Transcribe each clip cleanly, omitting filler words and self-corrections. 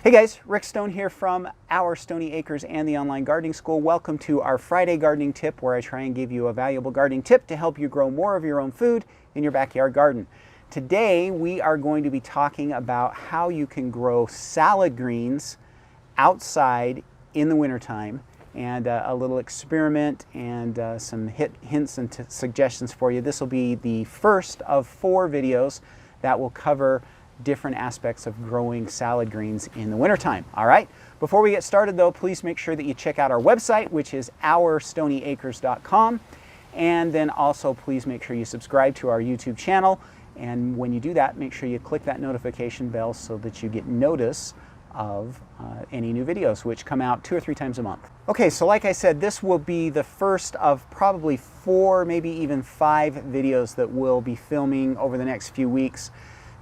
Hey guys, Rick Stone here from our Stoney Acres and the Online Gardening School. Welcome to our Friday gardening tip, where I try and give you a valuable gardening tip to help you grow more of your own food in your backyard garden. Today we are going to be talking about how you can grow salad greens outside in the wintertime, and a little experiment and some hints and suggestions for you. This will be the first of 4 videos that will cover different aspects of growing salad greens in the wintertime. All right, before we get started though, please make sure that you check out our website, which is ourstoneyacres.com, and then also please make sure you subscribe to our YouTube channel, and when you do that, make sure you click that notification bell so that you get notice of any new videos, which come out 2 or 3 times a month. Okay, so like I said, this will be the first of probably 4, maybe even 5 videos that we'll be filming over the next few weeks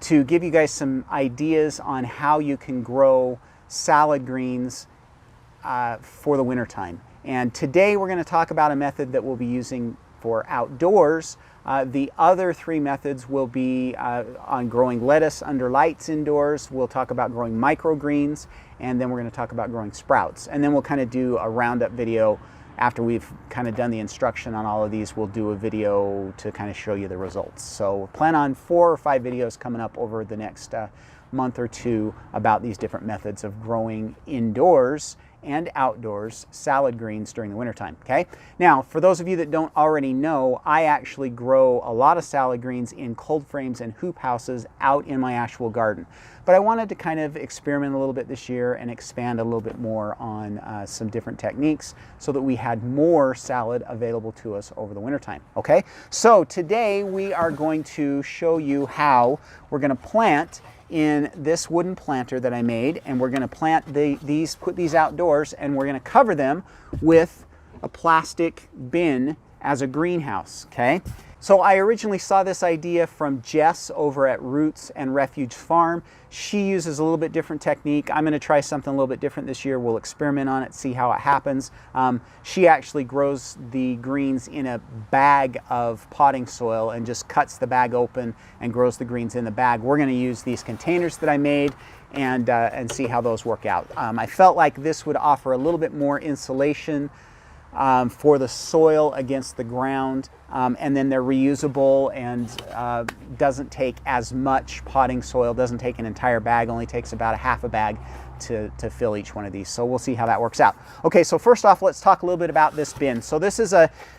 to give you guys some ideas on how you can grow salad greens for the wintertime. And today we're going to talk about a method that we'll be using for outdoors. The other 3 methods will be on growing lettuce under lights indoors. We'll talk about growing microgreens, and then we're going to talk about growing sprouts. And then we'll kind of do a roundup video. After we've kind of done the instruction on all of these, we'll do a video to kind of show you the results. So plan on 4 or 5 videos coming up over the next month or 2 about these different methods of growing indoors and outdoors salad greens during the wintertime, okay? Now, for those of you that don't already know, I actually grow a lot of salad greens in cold frames and hoop houses out in my actual garden. But I wanted to kind of experiment a little bit this year and expand a little bit more on some different techniques so that we had more salad available to us over the wintertime, okay? So today we are going to show you how we're gonna plant in this wooden planter that I made, and we're going to plant put these outdoors, and we're going to cover them with a plastic bin as a greenhouse, okay? So I originally saw this idea from Jess over at Roots and Refuge Farm. She uses a little bit different technique. I'm going to try something a little bit different this year. We'll experiment on it, see how it happens. She actually grows the greens in a bag of potting soil and just cuts the bag open and grows the greens in the bag. We're going to use these containers that I made and see how those work out. I felt like this would offer a little bit more insulation for the soil against the ground, and then they're reusable and doesn't take as much potting soil, doesn't take an entire bag, only takes about a half a bag to fill each one of these. So we'll see how that works out. Okay, so first off, let's talk a little bit about this bin. So this is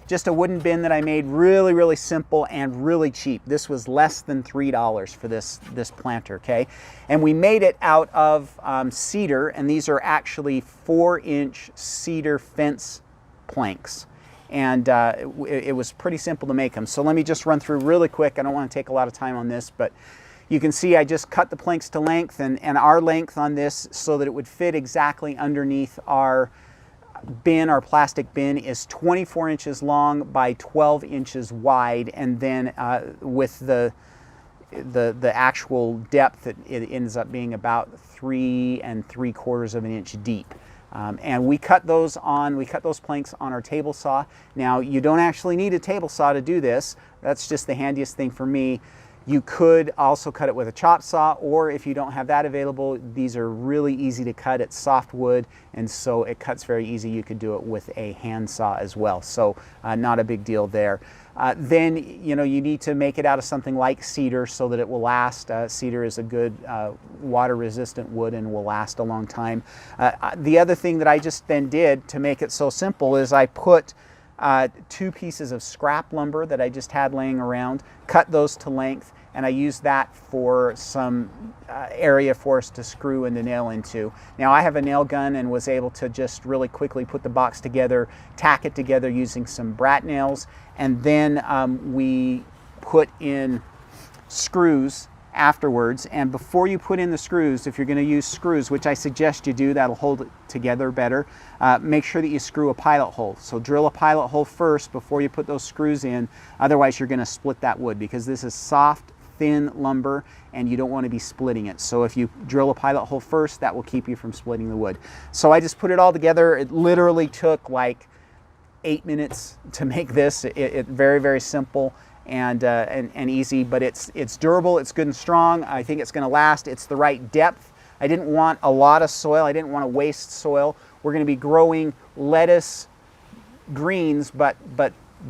just a wooden bin that I made, really simple and really cheap. This was less than $3 for this planter, okay? And we made it out of cedar, and these are actually 4-inch cedar fence planks, and it was pretty simple to make them. So let me just run through really quick. I don't want to take a lot of time on this, but you can see I just cut the planks to length, and our length on this so that it would fit exactly underneath our bin. Our plastic bin is 24 inches long by 12 inches wide, and then with the actual depth, it ends up being about 3 3/4 of an inch deep. And we cut those planks on our table saw. Now, you don't actually need a table saw to do this. That's just the handiest thing for me. You could also cut it with a chop saw, or if you don't have that available, these are really easy to cut. It's soft wood, and so it cuts very easy. You could do it with a hand saw as well, so not a big deal there. Then, you know, you need to make it out of something like cedar so that it will last. Cedar is a good water-resistant wood and will last a long time. The other thing that I just then did to make it so simple is I put 2 pieces of scrap lumber that I just had laying around, cut those to length, and I used that for some area for us to screw and to nail into. Now, I have a nail gun and was able to just really quickly put the box together, tack it together using some brat nails, and then we put in screws afterwards. And before you put in the screws, if you're going to use screws, which I suggest you do, that'll hold it together better, make sure that you screw a pilot hole. So drill a pilot hole first before you put those screws in, otherwise you're going to split that wood, because this is soft, thin lumber and you don't want to be splitting it. So if you drill a pilot hole first, that will keep you from splitting the wood. So I just put it all together. It literally took like 8 minutes to make this. It very simple and easy, but it's durable, it's good and strong. I think it's going to last. It's the right depth. I didn't want a lot of soil. I didn't want to waste soil. We're going to be growing lettuce greens, but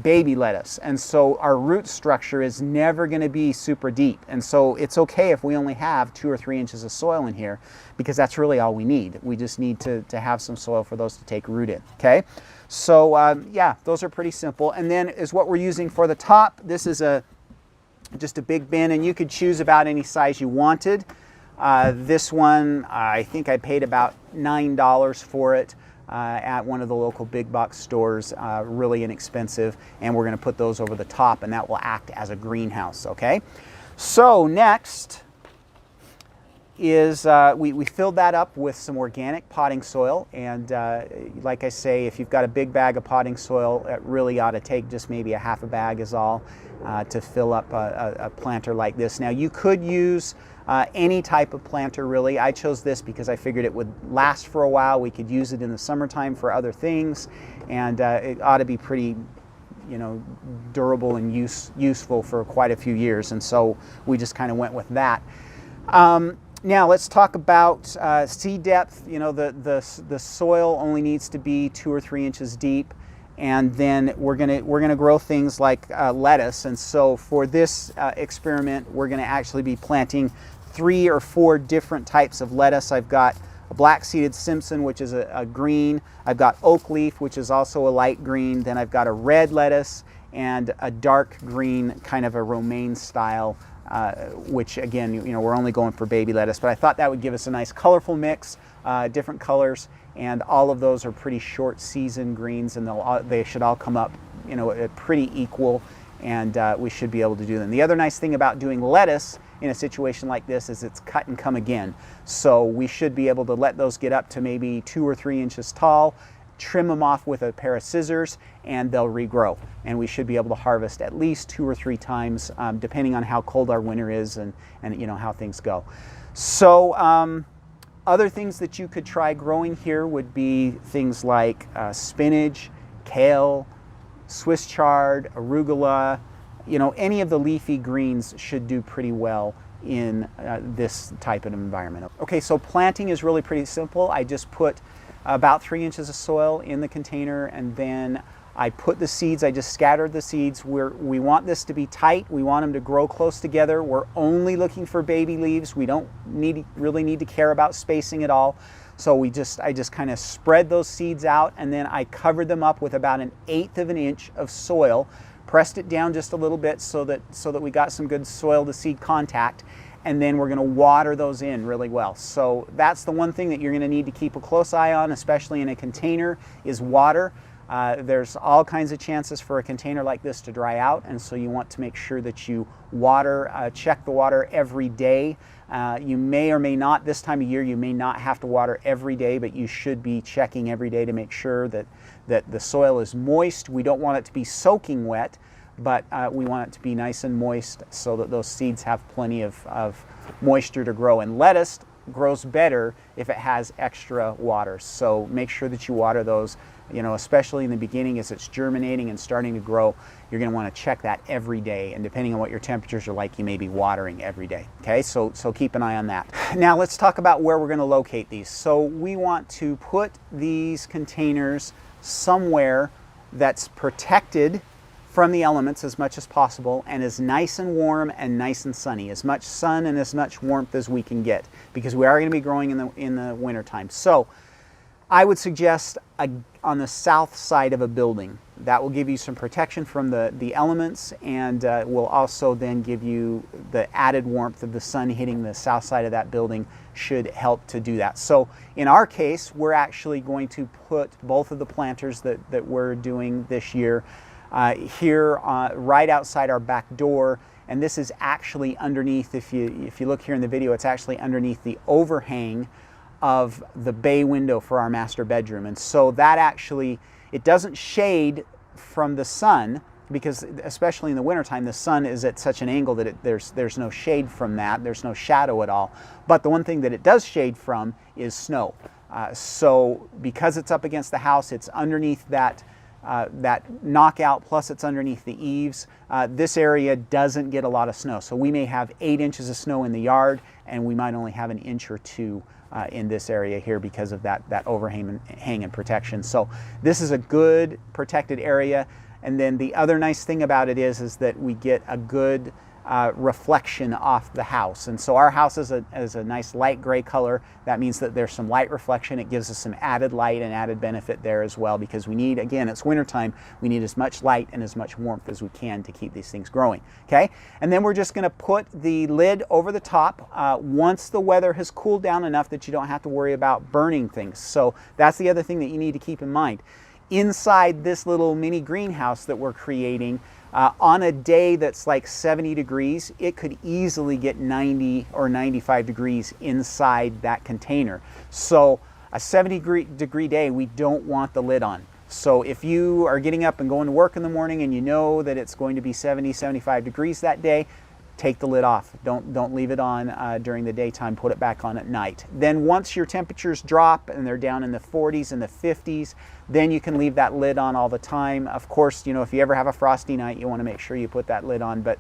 baby lettuce. And so our root structure is never going to be super deep. And so it's okay if we only have 2 or 3 inches of soil in here, because that's really all we need. We just need to have some soil for those to take root in, okay? So yeah, those are pretty simple. And then is what we're using for the top. This is just a big bin, and you could choose about any size you wanted. This one, I think I paid about $9 for it at one of the local big box stores, really inexpensive, and we're going to put those over the top, and that will act as a greenhouse, okay? So next is we filled that up with some organic potting soil, and like I say, if you've got a big bag of potting soil, it really ought to take just maybe a half a bag is all to fill up a planter like this. Now you could use any type of planter, really. I chose this because I figured it would last for a while. We could use it in the summertime for other things, and it ought to be pretty, you know, durable and useful for quite a few years, and so we just kind of went with that. Now let's talk about seed depth. You know, the soil only needs to be 2 or 3 inches deep, and then we're gonna grow things like lettuce. And so for this experiment, we're gonna actually be planting 3 or 4 different types of lettuce. I've got a black-seeded Simpson, which is a green. I've got oak leaf, which is also a light green. Then I've got a red lettuce and a dark green, kind of a romaine style, which again, you know, we're only going for baby lettuce, but I thought that would give us a nice colorful mix, different colors, and all of those are pretty short season greens, and they should all come up, you know, pretty equal, and we should be able to do them. The other nice thing about doing lettuce in a situation like this is it's cut and come again. So we should be able to let those get up to maybe 2 or 3 inches tall, trim them off with a pair of scissors, and they'll regrow. And we should be able to harvest at least 2 or 3 times, depending on how cold our winter is and you know how things go. So other things that you could try growing here would be things like spinach, kale, Swiss chard, arugula. You know, any of the leafy greens should do pretty well in this type of environment. Okay, so planting is really pretty simple. I just put about 3 inches of soil in the container, and then I put the seeds, I just scattered the seeds. We want this to be tight. We want them to grow close together. We're only looking for baby leaves. We don't really need to care about spacing at all. So I just kind of spread those seeds out, and then I covered them up with about 1/8 of an inch of soil, pressed it down just a little bit so that we got some good soil to seed contact, and then we're going to water those in really well. So that's the one thing that you're going to need to keep a close eye on, especially in a container, is water. There's all kinds of chances for a container like this to dry out, and so you want to make sure that you water, check the water every day. You may or may not, this time of year, you may not have to water every day, but you should be checking every day to make sure that the soil is moist. We don't want it to be soaking wet, but we want it to be nice and moist so that those seeds have plenty of moisture to grow. And lettuce grows better if it has extra water, so make sure that you water those, you know, especially in the beginning as it's germinating and starting to grow. You're going to want to check that every day, and depending on what your temperatures are like, you may be watering every day. Okay, so keep an eye on that. Now let's talk about where we're going to locate these. So we want to put these containers somewhere that's protected from the elements as much as possible, and is nice and warm and nice and sunny, as much sun and as much warmth as we can get, because we are going to be growing in the winter time. So I would suggest on the south side of a building. That will give you some protection from the elements, and will also then give you the added warmth of the sun hitting the south side of that building should help to do that. So in our case, we're actually going to put both of the planters that we're doing this year here right outside our back door, and this is actually underneath, if you look here in the video, it's actually underneath the overhang of the bay window for our master bedroom. And so that actually, it doesn't shade from the sun, because especially in the wintertime, the sun is at such an angle that there's no shade from that, there's no shadow at all. But the one thing that it does shade from is snow. So because it's up against the house, it's underneath that that knockout, plus it's underneath the eaves. This area doesn't get a lot of snow. So we may have 8 inches of snow in the yard, and we might only have an inch or 2 in this area here because of that overhang and protection. So this is a good protected area. And then the other nice thing about it is that we get a good reflection off the house. And so our house is a nice light gray color. That means that there's some light reflection. It gives us some added light and added benefit there as well, because we need, again, it's wintertime, we need as much light and as much warmth as we can to keep these things growing. Okay, and then we're just going to put the lid over the top once the weather has cooled down enough that you don't have to worry about burning things. So that's the other thing that you need to keep in mind. Inside this little mini greenhouse that we're creating, on a day that's like 70 degrees, it could easily get 90 or 95 degrees inside that container. So a 70 degree day, we don't want the lid on. So if you are getting up and going to work in the morning and you know that it's going to be 70, 75 degrees that day, take the lid off. Don't leave it on during the daytime. Put it back on at night. Then once your temperatures drop and they're down in the 40s and the 50s, then you can leave that lid on all the time. Of course, you know, if you ever have a frosty night, you want to make sure you put that lid on. But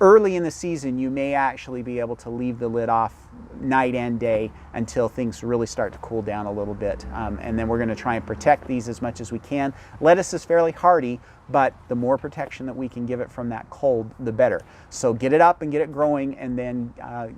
early in the season, you may actually be able to leave the lid off night and day until things really start to cool down a little bit. And then we're going to try and protect these as much as we can. Lettuce is fairly hardy, but the more protection that we can give it from that cold, the better. So get it up and get it growing, and then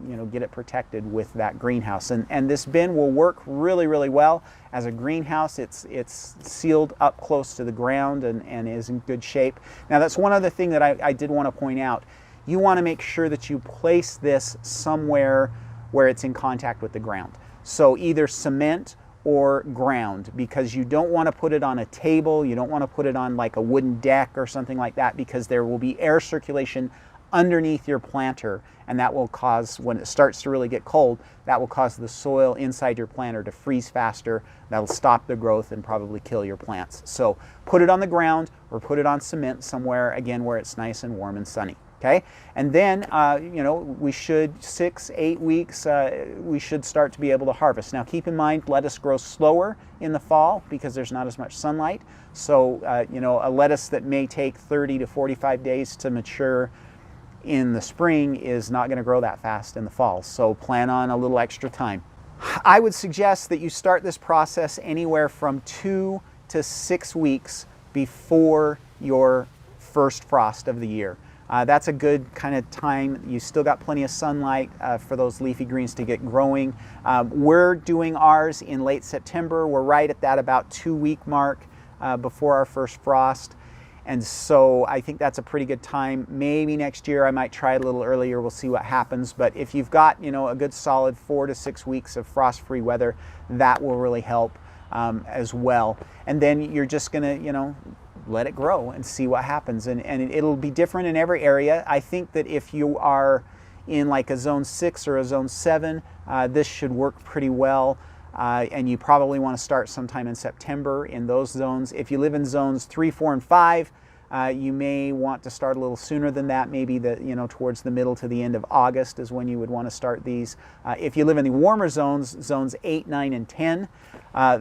you know, get it protected with that greenhouse. And this bin will work really, really well as a greenhouse. It's sealed up close to the ground and is in good shape. Now that's one other thing that I did want to point out. You want to make sure that you place this somewhere where it's in contact with the ground. So either cement or ground, because you don't want to put it on a table, you don't want to put it on like a wooden deck or something like that, because there will be air circulation underneath your planter, and that will cause, when it starts to really get cold, that will cause the soil inside your planter to freeze faster. That'll stop the growth and probably kill your plants. So put it on the ground or put it on cement somewhere, again, where it's nice and warm and sunny. Okay, and then you know, we should 6-8 weeks we should start to be able to harvest. Now keep in mind, lettuce grows slower in the fall because there's not as much sunlight. So you know, a lettuce that may take 30 to 45 days to mature in the spring is not going to grow that fast in the fall. So plan on a little extra time. I would suggest that you start this process anywhere from 2 to 6 weeks before your first frost of the year. That's a good kind of time. You still got plenty of sunlight for those leafy greens to get growing. We're doing ours in late September. We're right at that about 2-week mark before our first frost. And so I think that's a pretty good time. Maybe next year I might try it a little earlier. We'll see what happens. But if you've got, you know, a good solid 4 to 6 weeks of frost-free weather, that will really help as well. And then you're just gonna, you know, let it grow and see what happens. And it'll be different in every area. I think that if you are in like a zone 6 or a zone 7, this should work pretty well. And you probably want to start sometime in September in those zones. If you live in zones 3, 4, and 5, you may want to start a little sooner than that. Maybe you know, towards the middle to the end of August is when you would want to start these. If you live in the warmer zones, zones 8, 9, and 10,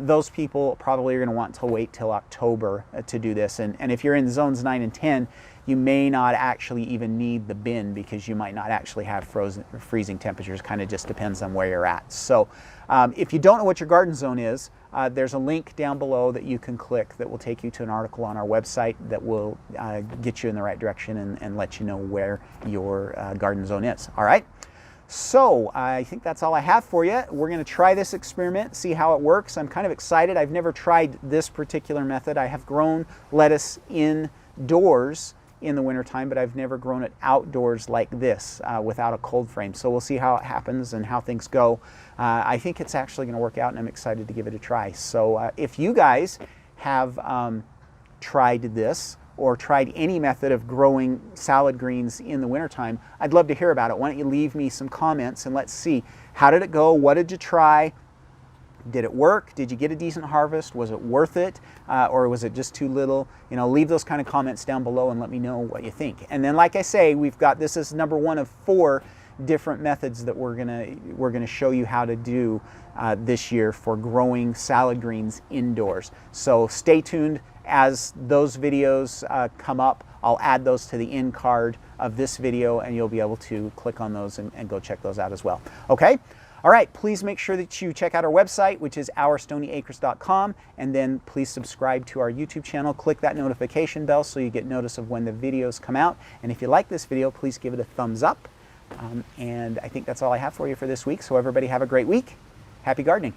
those people probably are going to want to wait till October to do this. And if you're in zones 9 and 10, you may not actually even need the bin, because you might not actually have freezing temperatures. Kind of just depends on where you're at. So if you don't know what your garden zone is, there's a link down below that you can click that will take you to an article on our website that will get you in the right direction and let you know where your garden zone is. All right. So I think that's all I have for you. We're going to try this experiment, see how it works. I'm kind of excited. I've never tried this particular method. I have grown lettuce indoors in the wintertime, but I've never grown it outdoors like this without a cold frame. So we'll see how it happens and how things go. I think it's actually going to work out, and I'm excited to give it a try. So if you guys have tried this or tried any method of growing salad greens in the wintertime, I'd love to hear about it. Why don't you leave me some comments and let's see, how did it go? What did you try? Did it work? Did you get a decent harvest? Was it worth it? Or was it just too little? You know, leave those kind of comments down below and let me know what you think. And then, like I say, we've got, this is number 1 of 4 different methods that we're gonna show you how to do this year for growing salad greens indoors. So stay tuned as those videos come up. I'll add those to the end card of this video, and you'll be able to click on those and go check those out as well. Okay? All right, please make sure that you check out our website, which is ourstoneyacres.com, and then please subscribe to our YouTube channel. Click that notification bell so you get notice of when the videos come out. And if you like this video, please give it a thumbs up. And I think that's all I have for you for this week. So everybody have a great week. Happy gardening.